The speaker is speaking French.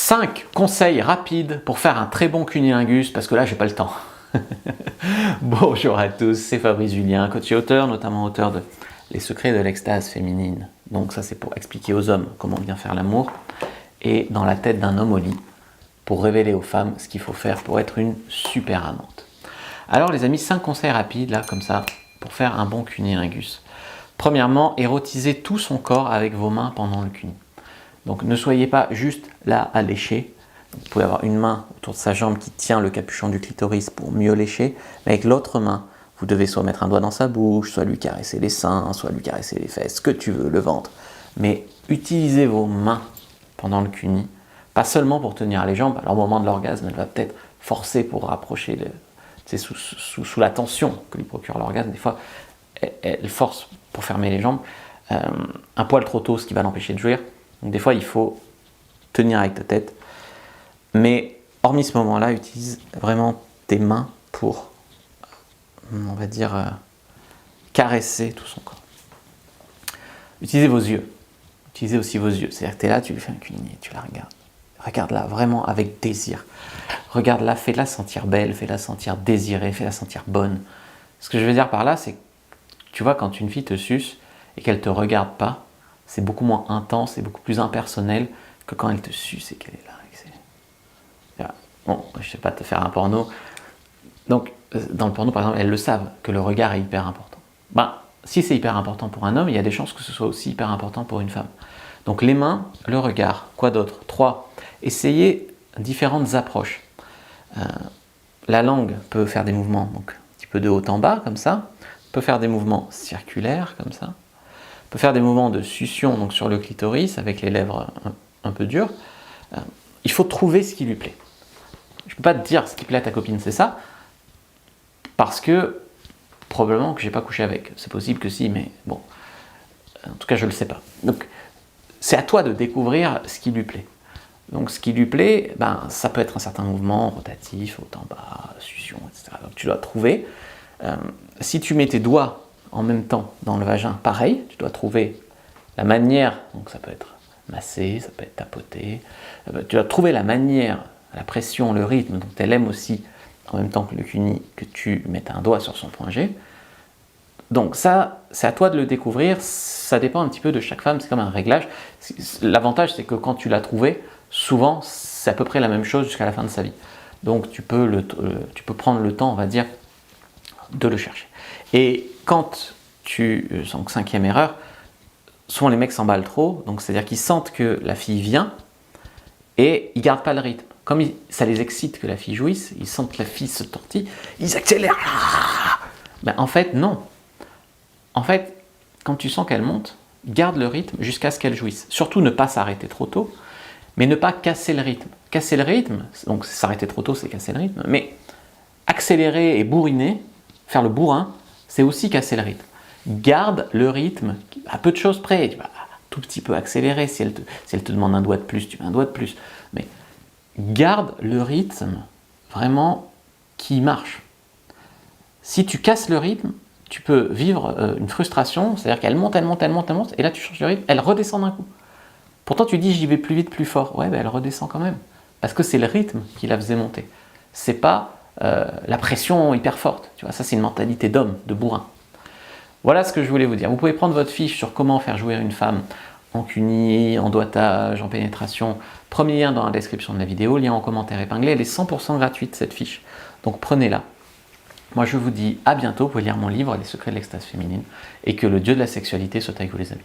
5 conseils rapides pour faire un très bon cunnilingus, parce que là, j'ai pas le temps. Bonjour à tous, c'est Fabrice Julien, coach et auteur, notamment auteur de Les secrets de l'extase féminine. Donc ça, c'est pour expliquer aux hommes comment bien faire l'amour, et dans la tête d'un homme au lit, pour révéler aux femmes ce qu'il faut faire pour être une super amante. Alors les amis, 5 conseils rapides, là, comme ça, pour faire un bon cunnilingus. Premièrement, érotisez tout son corps avec vos mains pendant le cuni. Donc ne soyez pas juste là à lécher. Vous pouvez avoir une main autour de sa jambe qui tient le capuchon du clitoris pour mieux lécher, mais avec l'autre main, vous devez soit mettre un doigt dans sa bouche, soit lui caresser les seins, soit lui caresser les fesses, ce que tu veux, le ventre. Mais utilisez vos mains pendant le cuni, pas seulement pour tenir les jambes. Alors au moment de l'orgasme, elle va peut-être forcer pour rapprocher, sous la tension que lui procure l'orgasme, des fois, elle force pour fermer les jambes. Un poil trop tôt, ce qui va l'empêcher de jouir. Donc des fois, il faut tenir avec ta tête. Mais hormis ce moment-là, utilise vraiment tes mains pour, on va dire, caresser tout son corps. Utilisez vos yeux. Utilisez aussi vos yeux. C'est-à-dire que tu es là, tu lui fais un cuni, tu la regardes. Regarde-la vraiment avec désir. Regarde-la, fais-la sentir belle, fais-la sentir désirée, fais-la sentir bonne. Ce que je veux dire par là, c'est que tu vois, quand une fille te suce et qu'elle ne te regarde pas, c'est beaucoup moins intense et beaucoup plus impersonnel que quand elle te suce et qu'elle est là. Bon, je ne sais pas te faire un porno. Donc, dans le porno, par exemple, elles le savent, que le regard est hyper important. Si c'est hyper important pour un homme, il y a des chances que ce soit aussi hyper important pour une femme. Donc les mains, le regard, quoi d'autre? 3. Essayez différentes approches. La langue peut faire des mouvements, donc un petit peu de haut en bas, comme ça. Peut faire des mouvements circulaires, comme ça. Peut faire des mouvements de succion, donc sur le clitoris, avec les lèvres un peu dures. Il faut trouver ce qui lui plaît. Je ne peux pas te dire ce qui plaît à ta copine, c'est ça, parce que probablement que je n'ai pas couché avec. C'est possible que si, mais bon, en tout cas je ne le sais pas. Donc c'est à toi de découvrir ce qui lui plaît. Donc ce qui lui plaît, ça peut être un certain mouvement rotatif, haut en bas, succion, etc. Donc tu dois trouver. Si tu mets tes doigts en même temps dans le vagin, pareil, tu dois trouver la manière, donc ça peut être masser, ça peut être tapoter, tu dois trouver la manière, la pression, le rythme dont elle aime aussi, en même temps que le cuni, que tu mettes un doigt sur son point G. Donc ça, c'est à toi de le découvrir, ça dépend un petit peu de chaque femme, c'est comme un réglage. L'avantage, c'est que quand tu l'as trouvé, souvent, c'est à peu près la même chose jusqu'à la fin de sa vie. Donc tu peux prendre le temps, on va dire, de le chercher. Et quand donc 5e erreur, souvent les mecs s'emballent trop, donc c'est-à-dire qu'ils sentent que la fille vient et ils ne gardent pas le rythme. Comme ça les excite que la fille jouisse, ils sentent que la fille se tortille, ils accélèrent. En fait, non. En fait, quand tu sens qu'elle monte, garde le rythme jusqu'à ce qu'elle jouisse. Surtout ne pas s'arrêter trop tôt, mais ne pas casser le rythme. Casser le rythme, donc s'arrêter trop tôt, c'est casser le rythme, mais accélérer et bourriner, faire le bourrin, c'est aussi casser le rythme. Garde le rythme à peu de choses près. Tu vas tout petit peu accélérer. Si elle te demande un doigt de plus, tu mets un doigt de plus. Mais garde le rythme vraiment qui marche. Si tu casses le rythme, tu peux vivre une frustration, c'est-à-dire qu'elle monte, et là tu changes de rythme, elle redescend d'un coup. Pourtant tu dis j'y vais plus vite, plus fort. Ouais, elle redescend quand même. Parce que c'est le rythme qui la faisait monter. C'est pas la pression hyper forte. Tu vois, ça c'est une mentalité d'homme, de bourrin. Voilà ce que je voulais vous dire. Vous pouvez prendre votre fiche sur comment faire jouir une femme en cuni, en doigtage, en pénétration. Premier lien dans la description de la vidéo, lien en commentaire épinglé. Elle est 100% gratuite cette fiche. Donc prenez-la. Moi je vous dis à bientôt. Vous pouvez lire mon livre Les secrets de l'extase féminine et que le dieu de la sexualité soit avec vous les amis.